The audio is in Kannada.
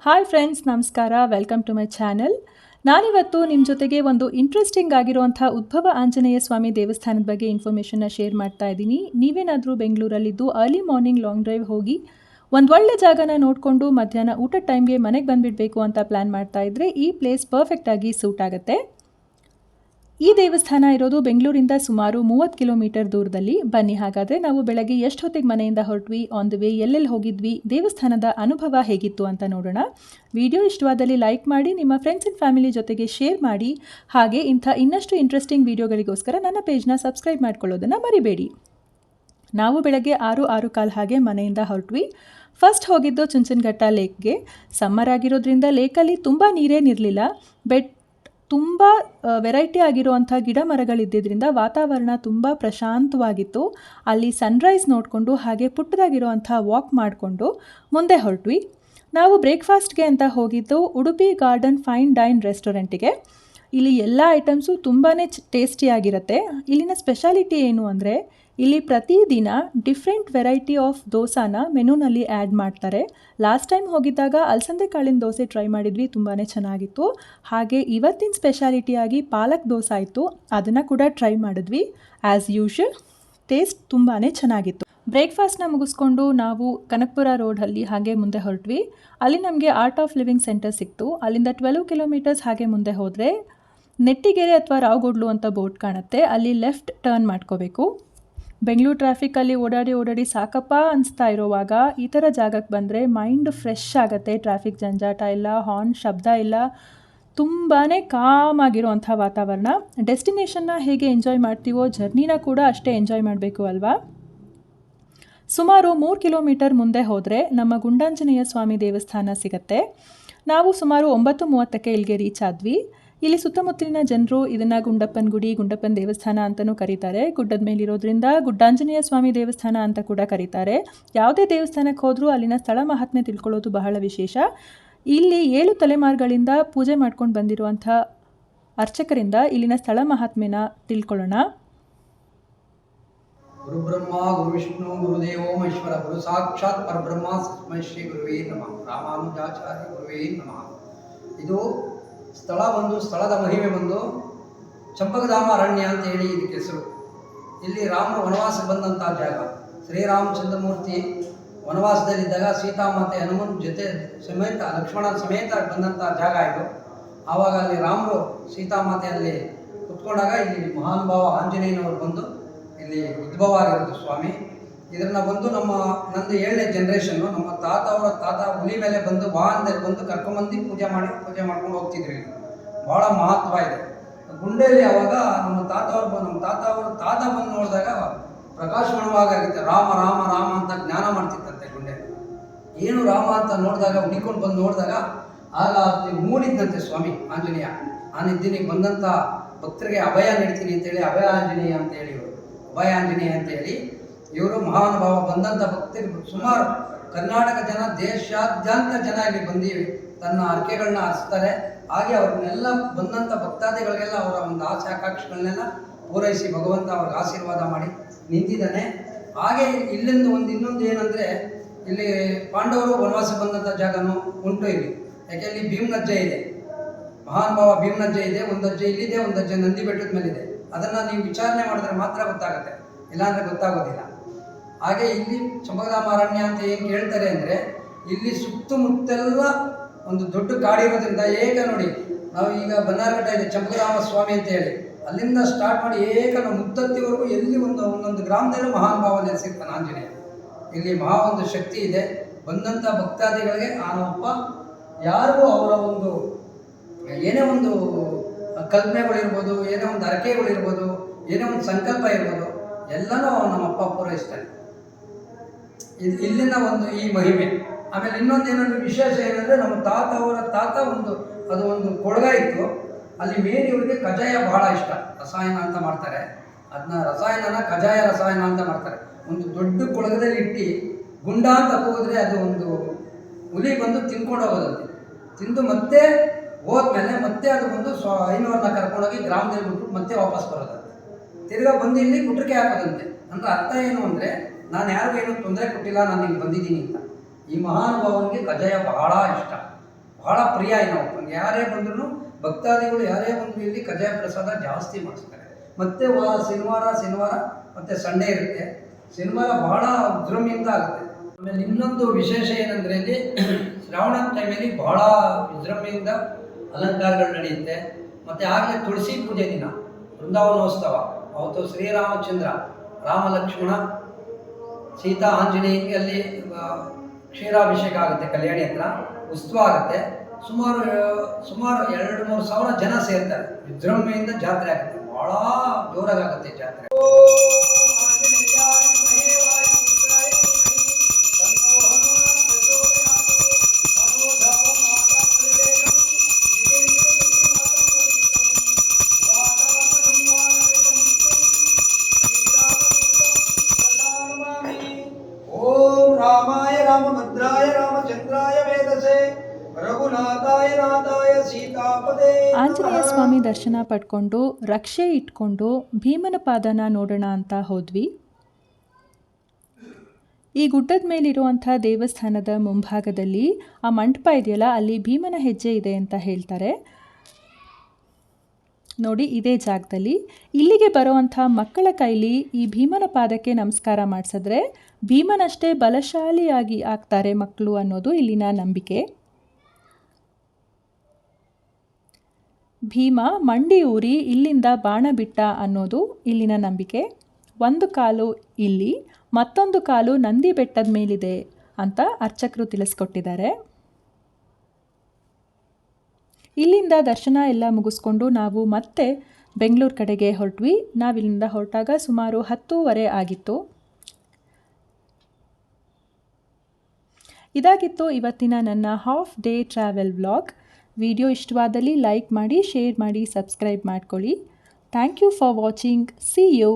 ಹಾಯ್ ಫ್ರೆಂಡ್ಸ್, ನಮಸ್ಕಾರ. Welcome to my channel. ನಾನಿವತ್ತು ನಿಮ್ಮ ಜೊತೆಗೆ ಒಂದು ಇಂಟ್ರೆಸ್ಟಿಂಗ್ ಆಗಿರುವಂಥ ಉದ್ಭವ ಆಂಜನೇಯ ಸ್ವಾಮಿ ದೇವಸ್ಥಾನದ ಬಗ್ಗೆ ಇನ್ಫಾರ್ಮೇಷನ್ನ ಶೇರ್ ಮಾಡ್ತಾ ಇದ್ದೀನಿ. ನೀವೇನಾದರೂ ಬೆಂಗಳೂರಲ್ಲಿದ್ದು ಅರ್ಲಿ ಮಾರ್ನಿಂಗ್ ಲಾಂಗ್ ಡ್ರೈವ್ ಹೋಗಿ ಒಂದು ಒಳ್ಳೆ ಜಾಗನ ನೋಡಿಕೊಂಡು ಮಧ್ಯಾಹ್ನ ಊಟದ ಟೈಮ್ಗೆ ಮನೆಗೆ ಬಂದುಬಿಡಬೇಕು ಅಂತ ಪ್ಲ್ಯಾನ್ ಮಾಡ್ತಾ ಇದ್ದರೆ ಈ ಪ್ಲೇಸ್ ಪರ್ಫೆಕ್ಟಾಗಿ ಸೂಟ್ ಆಗುತ್ತೆ. ಈ ದೇವಸ್ಥಾನ ಇರೋದು ಬೆಂಗಳೂರಿಂದ ಸುಮಾರು 30 ಕಿಲೋಮೀಟರ್ ದೂರದಲ್ಲಿ. ಬನ್ನಿ, ಹಾಗಾದರೆ ನಾವು ಬೆಳಗ್ಗೆ ಎಷ್ಟು ಹೊತ್ತಿಗೆ ಮನೆಯಿಂದ ಹೊರಟ್ವಿ, ಆನ್ ದ ವೇ ಎಲ್ಲೆಲ್ಲಿ ಹೋಗಿದ್ವಿ, ದೇವಸ್ಥಾನದ ಅನುಭವ ಹೇಗಿತ್ತು ಅಂತ ನೋಡೋಣ. ವಿಡಿಯೋ ಇಷ್ಟವಾದಲ್ಲಿ ಲೈಕ್ ಮಾಡಿ, ನಿಮ್ಮ ಫ್ರೆಂಡ್ಸ್ ಆ್ಯಂಡ್ ಫ್ಯಾಮಿಲಿ ಜೊತೆಗೆ ಶೇರ್ ಮಾಡಿ. ಹಾಗೆ ಇನ್ನಷ್ಟು ಇಂಟ್ರೆಸ್ಟಿಂಗ್ ವಿಡಿಯೋಗಳಿಗೋಸ್ಕರ ನನ್ನ ಪೇಜ್ನ ಸಬ್ಸ್ಕ್ರೈಬ್ ಮಾಡ್ಕೊಳ್ಳೋದನ್ನು ಮರಿಬೇಡಿ. ನಾವು ಬೆಳಗ್ಗೆ 6:15 ಹಾಗೆ ಮನೆಯಿಂದ ಹೊರಟ್ವಿ. ಫಸ್ಟ್ ಹೋಗಿದ್ದು ಚುಂಚನಘಟ್ಟ ಲೇಕ್ಗೆ. ಸಮ್ಮರ್ ಆಗಿರೋದ್ರಿಂದ ಲೇಕಲ್ಲಿ ತುಂಬ ನೀರೇನಿರಲಿಲ್ಲ. ತುಂಬ ವೆರೈಟಿ ಆಗಿರುವಂಥ ಗಿಡ ಮರಗಳಿದ್ದಿದ್ದರಿಂದ ವಾತಾವರಣ ತುಂಬ ಪ್ರಶಾಂತವಾಗಿತ್ತು. ಅಲ್ಲಿ ಸನ್ರೈಸ್ ನೋಡಿಕೊಂಡು ಹಾಗೆ ಪುಟ್ಟದಾಗಿರುವಂಥ ವಾಕ್ ಮಾಡಿಕೊಂಡು ಮುಂದೆ ಹೊರಟ್ವಿ. ನಾವು ಬ್ರೇಕ್ಫಾಸ್ಟ್ಗೆ ಅಂತ ಹೋಗಿದ್ದು ಉಡುಪಿ ಗಾರ್ಡನ್ ಫೈನ್ ಡೈನ್ ರೆಸ್ಟೋರೆಂಟಿಗೆ. ಇಲ್ಲಿ ಎಲ್ಲ ಐಟಮ್ಸು ತುಂಬಾ ಟೇಸ್ಟಿಯಾಗಿರುತ್ತೆ. ಇಲ್ಲಿನ ಸ್ಪೆಷಾಲಿಟಿ ಏನು ಅಂದರೆ, ಇಲ್ಲಿ ಪ್ರತಿದಿನ ಡಿಫ್ರೆಂಟ್ ವೆರೈಟಿ ಆಫ್ ದೋಸಾನ ಮೆನುನಲ್ಲಿ ಆ್ಯಡ್ ಮಾಡ್ತಾರೆ. ಲಾಸ್ಟ್ ಟೈಮ್ ಹೋಗಿದ್ದಾಗ ಅಲಸಂದೆ ಕಾಳಿನ ದೋಸೆ ಟ್ರೈ ಮಾಡಿದ್ವಿ, ತುಂಬಾ ಚೆನ್ನಾಗಿತ್ತು. ಹಾಗೆ ಇವತ್ತಿನ ಸ್ಪೆಷಾಲಿಟಿಯಾಗಿ ಪಾಲಕ್ ದೋಸೆ ಇತ್ತು, ಅದನ್ನು ಕೂಡ ಟ್ರೈ ಮಾಡಿದ್ವಿ. ಆ್ಯಸ್ ಯೂಶುವಲ್ ಟೇಸ್ಟ್ ತುಂಬಾ ಚೆನ್ನಾಗಿತ್ತು. ಬ್ರೇಕ್ಫಾಸ್ಟ್ನ ಮುಗಿಸ್ಕೊಂಡು ನಾವು ಕನಕಪುರ ರೋಡಲ್ಲಿ ಹಾಗೆ ಮುಂದೆ ಹೊರಟ್ವಿ. ಅಲ್ಲಿ ನಮಗೆ ಆರ್ಟ್ ಆಫ್ ಲಿವಿಂಗ್ ಸೆಂಟರ್ ಸಿಕ್ತು. ಅಲ್ಲಿಂದ 12 ಕಿಲೋಮೀಟರ್ಸ್ ಹಾಗೆ ಮುಂದೆ ಹೋದರೆ ನೆಟ್ಟಿಗೆರೆ ಅಥವಾ ರಾವ್ಗೋಡ್ಲು ಅಂತ ಬೋರ್ಡ್ ಕಾಣುತ್ತೆ, ಅಲ್ಲಿ ಲೆಫ್ಟ್ ಟರ್ನ್ ಮಾಡ್ಕೋಬೇಕು. ಬೆಂಗಳೂರು ಟ್ರಾಫಿಕಲ್ಲಿ ಓಡಾಡಿ ಸಾಕಪ್ಪ ಅನಿಸ್ತಾ ಇರೋವಾಗ ಈ ಥರ ಜಾಗಕ್ಕೆ ಬಂದರೆ ಮೈಂಡ್ ಫ್ರೆಶ್ ಆಗುತ್ತೆ. ಟ್ರಾಫಿಕ್ ಜಂಜಾಟ ಇಲ್ಲ, ಹಾರ್ನ್ ಶಬ್ದ ಇಲ್ಲ, ತುಂಬಾ ಕಾಮ್ ಆಗಿರೋವಂಥ ವಾತಾವರಣ. ಡೆಸ್ಟಿನೇಷನ್ನ ಹೇಗೆ ಎಂಜಾಯ್ ಮಾಡ್ತೀವೋ ಜರ್ನಿನ ಕೂಡ ಅಷ್ಟೇ ಎಂಜಾಯ್ ಮಾಡಬೇಕು ಅಲ್ವಾ. ಸುಮಾರು 3 ಕಿಲೋಮೀಟರ್ ಮುಂದೆ ಹೋದರೆ ನಮ್ಮ ಗುಂಡಾಂಜನೇಯ ಸ್ವಾಮಿ ದೇವಸ್ಥಾನ ಸಿಗುತ್ತೆ. ನಾವು ಸುಮಾರು 9:30ಕ್ಕೆ ಇಲ್ಲಿಗೆ ರೀಚ್ ಆದ್ವಿ. ಇಲ್ಲಿ ಸುತ್ತಮುತ್ತಲಿನ ಜನರು ಇದನ್ನು ಗುಂಡಪ್ಪನ ಗುಡಿ, ಗುಂಡಪ್ಪನ ದೇವಸ್ಥಾನ ಅಂತಲೂ ಕರೀತಾರೆ. ಗುಡ್ಡದ ಮೇಲಿರೋದ್ರಿಂದ ಗುಡ್ಡಾಂಜನೇಯ ಸ್ವಾಮಿ ದೇವಸ್ಥಾನ ಅಂತ ಕೂಡ ಕರೀತಾರೆ. ಯಾವುದೇ ದೇವಸ್ಥಾನಕ್ಕೆ ಹೋದರೂ ಅಲ್ಲಿನ ಸ್ಥಳ ಮಹಾತ್ಮೆ ತಿಳ್ಕೊಳ್ಳೋದು ಬಹಳ ವಿಶೇಷ. ಇಲ್ಲಿ 7 ತಲೆಮಾರುಗಳಿಂದ ಪೂಜೆ ಮಾಡ್ಕೊಂಡು ಬಂದಿರುವಂಥ ಅರ್ಚಕರಿಂದ ಇಲ್ಲಿನ ಸ್ಥಳ ಮಹಾತ್ಮೆನ ತಿಳ್ಕೊಳ್ಳೋಣ. ಗುರು ಬ್ರಹ್ಮ ಗುರು ವಿಷ್ಣು ಗುರುದೇವೋ ಮಹೇಶ್ವರ ಗುರು ಸಾಕ್ಷಾತ್ ಪರಬ್ರಹ್ಮ ತಸ್ಮೈ ಶ್ರೀ ಗುರುವೇ ನಮಃ. ರಾಮಾನುಜಾಚಾರ್ಯ ಗುರುವೇ ನಮಃ. ಇದು ಸ್ಥಳದ ಮಹಿಮೆ ಬಂದು ಚಂಪಕಧಾಮ ಅರಣ್ಯ ಅಂತ ಹೇಳಿ ಇದಕ್ಕೆ ಹೆಸರು. ಇಲ್ಲಿ ರಾಮರು ವನವಾಸ ಬಂದಂಥ ಜಾಗ. ಶ್ರೀರಾಮಚಂದ್ರಮೂರ್ತಿ ವನವಾಸದಲ್ಲಿದ್ದಾಗ ಸೀತಾಮಾತೆ ಹನುಮನ್ ಜೊತೆ ಸಮೇತ ಲಕ್ಷ್ಮಣ ಸಮೇತ ಬಂದಂಥ ಜಾಗ ಇದು. ಆವಾಗ ಅಲ್ಲಿ ರಾಮರು ಸೀತಾಮಾತೆಯಲ್ಲಿ ಕುತ್ಕೊಂಡಾಗ ಇಲ್ಲಿ ಮಹಾನುಭಾವ ಆಂಜನೇಯನವರು ಬಂದು ಇಲ್ಲಿ ಉದ್ಭವ ಆಗಿರೋದು ಸ್ವಾಮಿ. ಇದನ್ನು ಬಂದು ನಂದು 7ನೇ ಜನ್ರೇಷನ್ನು. ನಮ್ಮ ತಾತ ಹುಲಿ ಮೇಲೆ ಬಂದು ವಾಹನದಲ್ಲಿ ಬಂದು ಕರ್ಕೊಂಬಂದು ಪೂಜೆ ಮಾಡ್ಕೊಂಡು ಹೋಗ್ತಿದ್ರು. ಇಲ್ಲಿ ಭಾಳ ಮಹತ್ವ ಇದೆ. ಗುಂಡೆಯಲ್ಲಿ ಅವಾಗ ನಮ್ಮ ತಾತ ಬಂದು ನೋಡಿದಾಗ ಪ್ರಕಾಶಮಾನವಾಗಿರುತ್ತೆ. ರಾಮ ರಾಮ ರಾಮ ಅಂತ ಜ್ಞಾನ ಮಾಡ್ತಿತ್ತಂತೆ ಗುಂಡೆಯಲ್ಲಿ. ಏನು ರಾಮ ಅಂತ ನೋಡಿದಾಗ ಹುಡಿಕೊಂಡು ಬಂದು ನೋಡಿದಾಗ ಆಗ ಮೂಡಿದ್ದಂತೆ ಸ್ವಾಮಿ ಆಂಜನೇಯ. ನಾನಿದ್ದೀನಿ ಬಂದಂಥ ಭಕ್ತರಿಗೆ ಅಭಯ ನೀಡ್ತೀನಿ ಅಂತೇಳಿ ಅಭಯ ಆಂಜನೇಯ ಅಂತ ಹೇಳಿ ಇವರು ಮಹಾನುಭಾವ ಬಂದಂಥ ಭಕ್ತರಿಗೆ ಸುಮಾರು ಕರ್ನಾಟಕ ಜನ, ದೇಶಾದ್ಯಂತ ಜನ ಇಲ್ಲಿ ಬಂದೀವಿ ತನ್ನ ಅರ್ಕೆಗಳನ್ನ ಹರಿಸ್ತಾರೆ. ಹಾಗೆ ಅವ್ರನ್ನೆಲ್ಲ ಬಂದಂಥ ಭಕ್ತಾದಿಗಳಿಗೆಲ್ಲ ಅವರ ಒಂದು ಆಸೆ ಆಕಾಂಕ್ಷೆಗಳನ್ನೆಲ್ಲ ಪೂರೈಸಿ ಭಗವಂತ ಅವ್ರಿಗೆ ಆಶೀರ್ವಾದ ಮಾಡಿ ನಿಂತಿದ್ದಾನೆ. ಹಾಗೆ ಇಲ್ಲಿಂದ ಇನ್ನೊಂದು ಏನಂದರೆ, ಇಲ್ಲಿ ಪಾಂಡವರು ವನವಾಸ ಬಂದಂಥ ಜಾಗನೂ ಉಂಟು ಇಲ್ಲಿ. ಯಾಕೆ ಇಲ್ಲಿ ಭೀಮನಜ್ಜೆ ಇದೆ, ಮಹಾನುಭಾವ ಭೀಮನಜ್ಜೆ ಇದೆ. ಒಂದು ಅಜ್ಜೆ ಇಲ್ಲಿದೆ, ಒಂದು ಅಜ್ಜೆ ನಂದಿ ಬೆಟ್ಟದ ಮೇಲಿದೆ. ಅದನ್ನು ನೀವು ವಿಚಾರಣೆ ಮಾಡಿದ್ರೆ ಮಾತ್ರ ಗೊತ್ತಾಗುತ್ತೆ, ಇಲ್ಲಾಂದರೆ ಗೊತ್ತಾಗೋದಿಲ್ಲ. ಹಾಗೆ ಇಲ್ಲಿ ಚಂಪಕಧಾಮ ಅರಣ್ಯ ಅಂತ ಏನು ಕೇಳ್ತಾರೆ ಅಂದರೆ, ಇಲ್ಲಿ ಸುತ್ತಮುತ್ತೆಲ್ಲ ಒಂದು ದೊಡ್ಡ ಕಾಡಿರೋದ್ರಿಂದ ನೋಡಿ, ನಾವು ಈಗ ಬನ್ನಾರಘಟ್ಟ ಇದೆ ಚಂಪಕಧಾಮ ಸ್ವಾಮಿ ಅಂತ ಹೇಳಿ, ಅಲ್ಲಿಂದ ಸ್ಟಾರ್ಟ್ ಮಾಡಿ ನಾವು ಮುತ್ತತ್ತಿವರೆಗೂ ಎಲ್ಲಿ ಒಂದೊಂದು ಗ್ರಾಮದಲ್ಲೂ ಮಹಾನುಭಾವ ನೆಲೆಸಿರ್ತಾನೆ ಆಂಜನೇಯ. ಇಲ್ಲಿ ಒಂದು ಶಕ್ತಿ ಇದೆ. ಬಂದಂಥ ಭಕ್ತಾದಿಗಳಿಗೆ ಆನಪ್ಪ ಯಾರಿಗೂ ಅವರ ಒಂದು ಏನೇ ಒಂದು ಕಲ್ಪನೆಗಳಿರ್ಬೋದು, ಏನೇ ಒಂದು ಅರಕೆಗಳಿರ್ಬೋದು, ಏನೇ ಒಂದು ಸಂಕಲ್ಪ ಇರ್ಬೋದು, ಎಲ್ಲನೂ ನಮ್ಮಪ್ಪ ಪೂರೈಸ್ತಾರೆ. ಇಲ್ಲಿನ ಒಂದು ಈ ಮಹಿಮೆ. ಆಮೇಲೆ ಇನ್ನೊಂದೇನಂದ್ರೆ ವಿಶೇಷ ಏನಂದರೆ, ನಮ್ಮ ತಾತ ಒಂದು ಕೊಳಗ ಇತ್ತು. ಅಲ್ಲಿ ಮೇನ್ ಇವರಿಗೆ ಕಜಾಯ ಬಹಳ ಇಷ್ಟ. ರಸಾಯನ ಅಂತ ಮಾಡ್ತಾರೆ, ಅದನ್ನ ಕಜಾಯ ರಸಾಯನ ಅಂತ ಮಾಡ್ತಾರೆ. ಒಂದು ದೊಡ್ಡ ಕೊಳಗದಲ್ಲಿ ಇಟ್ಟು ಗುಂಡ ಅಂತ ಹೋಗಿದ್ರೆ ಅದು ಒಂದು ಹುಲಿ ಬಂದು ತಿನ್ಕೊಂಡು ಹೋಗೋದಂತೆ. ತಿಂದು ಮತ್ತೆ ಹೋದ್ಮೇಲೆ ಮತ್ತೆ ಅದು ಬಂದು ಐನೂರನ್ನ ಕರ್ಕೊಂಡೋಗಿ ಗ್ರಾಮದಲ್ಲಿ ಬಿಟ್ಟು ಮತ್ತೆ ವಾಪಸ್ ಬರೋದಂತೆ. ತಿರ್ಗಾ ಬಂದು ಇಲ್ಲಿ ಗುಟ್ರಿಕೆ ಹಾಕೋದಂತೆ. ಅಂದರೆ ಅರ್ಥ ಏನು ಅಂದರೆ, ನಾನು ಯಾರಿಗೂ ಏನೂ ತೊಂದರೆ ಕೊಟ್ಟಿಲ್ಲ, ನಾನು ಇಲ್ಲಿ ಬಂದಿದ್ದೀನಿ ಅಂತ. ಈ ಮಹಾನುಭಾವನಿಗೆ ಕಜಾಯ ಬಹಳ ಇಷ್ಟ. ಬಹಳ ಪ್ರಿಯ ನಮ್ಮಪ್ಪನಿಗೆ. ಯಾರೇ ಬಂದರೂ ಭಕ್ತಾದಿಗಳು ಯಾರೇ ಬಂದರೂ ಇಲ್ಲಿ ಕಜ್ಜಾಯ ಪ್ರಸಾದ ಜಾಸ್ತಿ ಮಾಡಿಸ್ತಾರೆ. ಮತ್ತು ಶನಿವಾರ ಮತ್ತು ಸಂಡೇ ಇರುತ್ತೆ. ಶನಿವಾರ ಬಹಳ ವಿಜೃಂಭಣೆಯಿಂದ ಆಗುತ್ತೆ. ಆಮೇಲೆ ಇನ್ನೊಂದು ವಿಶೇಷ ಏನಂದರೆ ಇಲ್ಲಿ ಶ್ರಾವಣ ಟೈಮಲ್ಲಿ ಬಹಳ ವಿಜೃಂಭಣೆಯಿಂದ ಅಲಂಕಾರಗಳು ನಡೆಯುತ್ತೆ. ಮತ್ತು ಆಗಲೇ ತುಳಸಿ ಪೂಜೆ ದಿನ ಬೃಂದಾವನೋತ್ಸವ, ಅವತ್ತು ಶ್ರೀರಾಮಚಂದ್ರ, ರಾಮ ಲಕ್ಷ್ಮಣ, ಸೀತಾ ಆಂಜನೇಯಂಗೆ ಅಲ್ಲಿ ಕ್ಷೀರಾಭಿಷೇಕ ಆಗುತ್ತೆ. ಕಲ್ಯಾಣಿ ಹತ್ರ ಉತ್ಸವ ಆಗುತ್ತೆ. ಸುಮಾರು 2-3 ಸಾವಿರ ಜನ ಸೇರ್ತಾರೆ. ವಿಜೃಂಭಣೆಯಿಂದ ಜಾತ್ರೆ ಆಗುತ್ತೆ. ಭಾಳ ಜೋರಾಗುತ್ತೆ ಜಾತ್ರೆ. ಓಂ ರಾಮಾಯ ರಾಮಭದ್ರಾಯ ರಾಮಚಂದ್ರಾಯ ವೇದಸೆ ರಘುನಾಥಾಯ ನಾಥಾಯ ಸೀತಾಪದೇ. ಆಂಜನೇಯ ಸ್ವಾಮಿ ದರ್ಶನ ಪಡ್ಕೊಂಡು ರಕ್ಷೆ ಇಟ್ಕೊಂಡು ಭೀಮನ ಪಾದನ ನೋಡೋಣ ಅಂತ ಹೋದ್ವಿ. ಈ ಗುಡ್ಡದ ಮೇಲಿರುವಂಥ ದೇವಸ್ಥಾನದ ಮುಂಭಾಗದಲ್ಲಿ ಆ ಮಂಟಪ ಇದೆಯಲ್ಲ, ಅಲ್ಲಿ ಭೀಮನ ಹೆಜ್ಜೆ ಇದೆ ಅಂತ ಹೇಳ್ತಾರೆ. ನೋಡಿ, ಇದೇ ಜಾಗದಲ್ಲಿ ಇಲ್ಲಿಗೆ ಬರುವಂಥ ಮಕ್ಕಳ ಕೈಲಿ ಈ ಭೀಮನ ಪಾದಕ್ಕೆ ನಮಸ್ಕಾರ ಮಾಡಿಸಿದ್ರೆ ಭೀಮನಷ್ಟೇ ಬಲಶಾಲಿಯಾಗಿ ಆಗ್ತಾರೆ ಮಕ್ಕಳು ಅನ್ನೋದು ಇಲ್ಲಿನ ನಂಬಿಕೆ. ಭೀಮ ಮಂಡಿ ಊರಿ ಇಲ್ಲಿಂದ ಬಾಣ ಬಿಟ್ಟ ಅನ್ನೋದು ಇಲ್ಲಿನ ನಂಬಿಕೆ. ಒಂದು ಕಾಲು ಇಲ್ಲಿ, ಮತ್ತೊಂದು ಕಾಲು ನಂದಿ ಬೆಟ್ಟದ ಮೇಲಿದೆ ಅಂತ ಅರ್ಚಕರು ತಿಳಿಸ್ಕೊಟ್ಟಿದ್ದಾರೆ. ಇಲ್ಲಿಂದ ದರ್ಶನ ಎಲ್ಲ ಮುಗಿಸ್ಕೊಂಡು ನಾವು ಮತ್ತೆ ಬೆಂಗಳೂರು ಕಡೆಗೆ ಹೊರಟ್ವಿ. ನಾವಿಲ್ಲಿಂದ ಹೊರಟಾಗ ಸುಮಾರು 10:30 ಆಗಿತ್ತು. ಇದಾಗಿತ್ತು ಇವತ್ತಿನ ನನ್ನ half day travel vlog. Video ಇಷ್ಟವಾದಲ್ಲಿ ಲೈಕ್ ಮಾಡಿ, ಶೇರ್ ಮಾಡಿ, ಸಬ್ಸ್ಕ್ರೈಬ್ ಮಾಡ್ಕೊಳ್ಳಿ. Thank you for watching. See you.